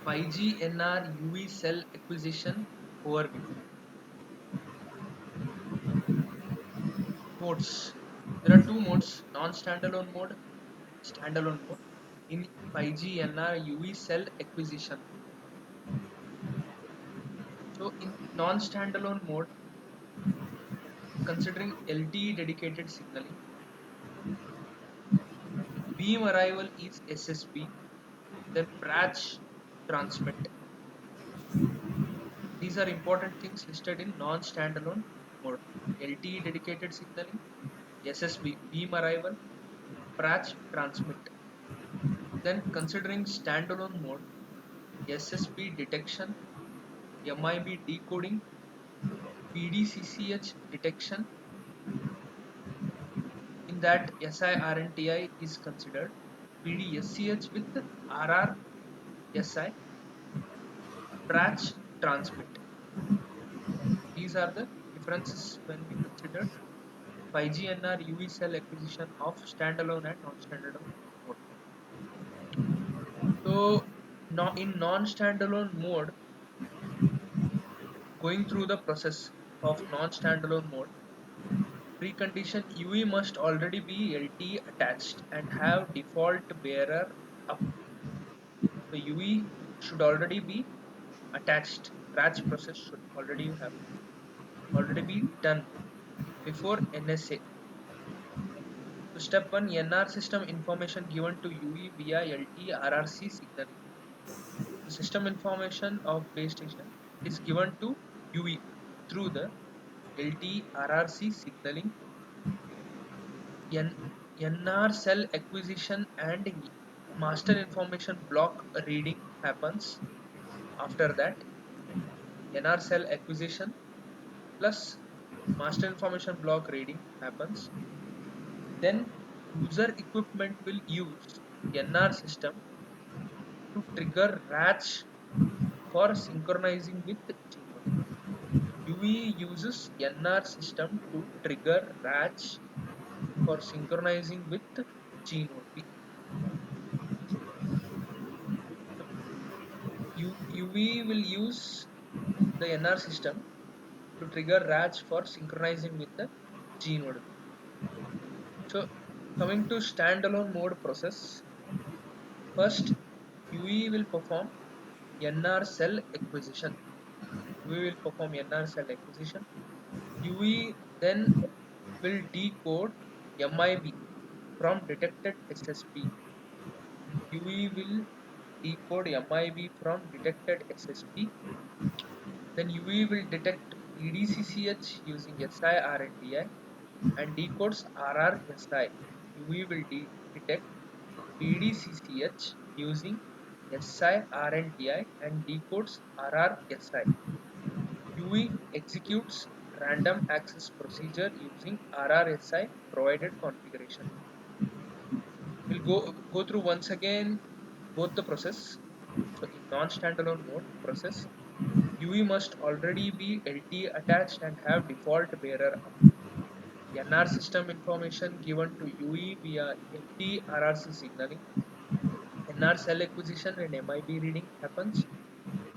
5G NR UV cell acquisition overview. Modes. There are two modes, non-standalone mode, standalone mode in 5G NR UV cell acquisition. So in non-standalone mode, considering LTE dedicated signaling, beam arrival is SSB, then PRACH transmit. These are important things listed in non-standalone mode. LTE dedicated signaling, SSB beam arrival, PRACH transmit. Then considering standalone mode, SSB detection, MIB decoding, PDCCH detection. In that SIRNTI is considered, PDSCH with RRSI, PRACH transmit. These are the differences when we consider 5G NR UV cell acquisition of standalone and non-standalone mode. So now in non-standalone mode, going through the process of non-standalone mode, precondition UV must already be LTE attached and have default bearer up. So UV should already be attached. RACH process should already be done before NSA. So step 1, NR system information given to UE via LTE RRC signaling. The system information of base station is given to UE through the LTE RRC signaling. NR cell acquisition and master information block reading happens. After that, NR cell acquisition plus master information block reading happens. Then user equipment will use NR system to trigger RACH for synchronizing with Genode. UE uses NR system to trigger RACH for synchronizing with Genode. So UV will use the NR system to trigger RACH for synchronizing with the Genode. So coming to standalone mode process, first UE will perform NR cell acquisition. UE will perform NR cell acquisition. UE then will decode MIB from detected SSB. UE will decode MIB from detected SSB. Then UE will detect PDCCH using SIRNTI and decodes RRSI. UE will detect PDCCH using SIRNTI and decodes RRSI. UE executes random access procedure using RRSI provided configuration. We'll go through once again both the process. So in non-standalone mode process, UE must already be LTE attached and have default bearer up. NR system information given to UE via LTE RRC signaling. NR cell acquisition and MIB reading happens.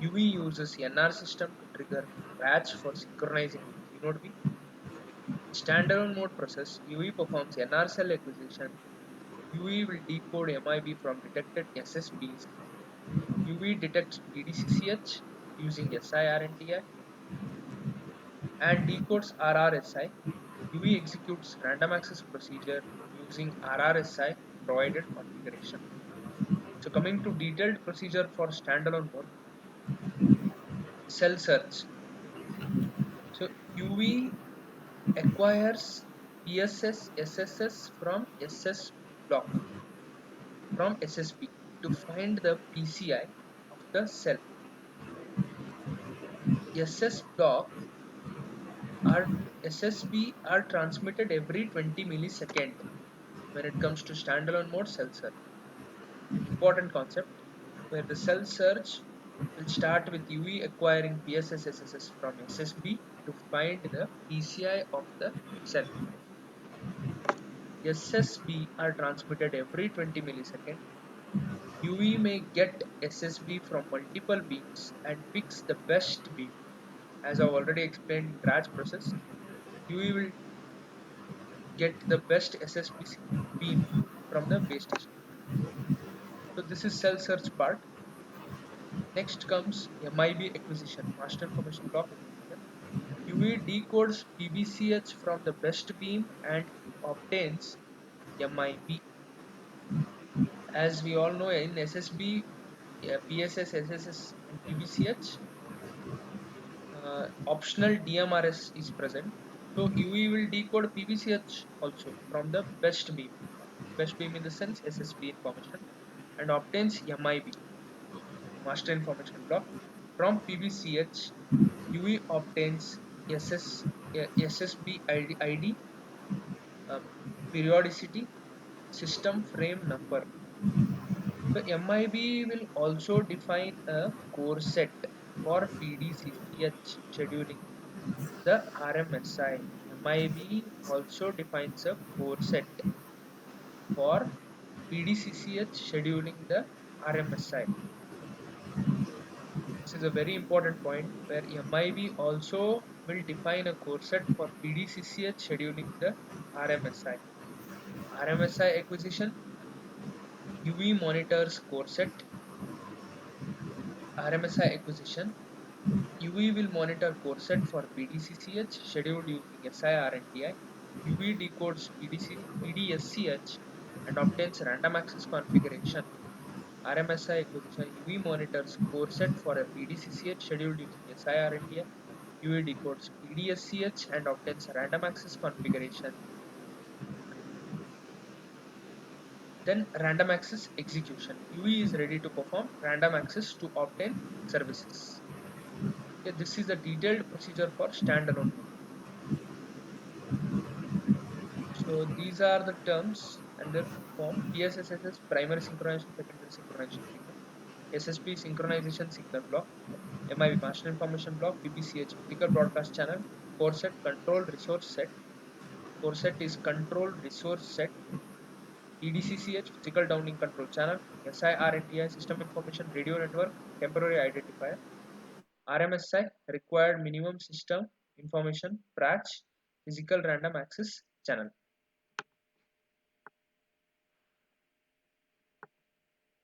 UE uses NR system to trigger RACH for synchronizing with Genode B. Standalone mode process, UE performs NR cell acquisition. UE will decode MIB from detected SSBs. UE detects PDCCH using SIRNTI and decodes RRSI. UE executes random access procedure using RRSI provided configuration. So coming to detailed procedure for standalone mode, cell search. So UV acquires PSS SSS from SS block from SSB to find the PCI of the cell. SS block are SSB are transmitted every 20 millisecond when it comes to standalone mode cell search. Important concept where the cell search will start with UE acquiring PSS SSS from SSB to find the PCI of the cell. SSB are transmitted every 20 millisecond. UV may get SSB from multiple beams and picks the best beam. As I've already explained in RACH process, UV will get the best SSB beam from the base station. So this is cell search part. Next comes MIB acquisition, master information block acquisition. UV decodes PBCH from the best beam and obtains MIB. As we all know, in SSB, PSS, SSS, and PBCH, optional DMRS is present. So UV will decode PBCH also from the best beam in the sense SSB information, and obtains MIB, master information block. From PBCH, UV obtains SSB ID, uh, periodicity, system frame number. So MIB will also define a core set for PDCCH scheduling the RMSI. MIB also defines a core set for PDCCH scheduling the RMSI. This is a very important point where MIB also will define a core set for PDCCH scheduling the RMSI. RMSI acquisition, UV monitors core set. RMSI acquisition, UV will monitor core set for PDCCH scheduled using SIRNTI. UV decodes PDSCH and obtains random access configuration. RMSI acquisition, UV monitors core set for a PDCCH scheduled using SIRNTI. UV decodes PDSCH and obtains random access configuration. Then random access execution. UV is ready to perform random access to obtain services. Okay, this is a detailed procedure for standalone mode. So these are the terms and their full form. PSSS primary synchronization, secondary synchronization signal. SSB synchronization signal block. MIB master information block. PBCH physical broadcast channel. Core set control resource set. Core set is control resource set. PDCCH physical downlink control channel. SIRNTI system information radio network temporary identifier. RMSI required minimum system information PRACH physical random access channel.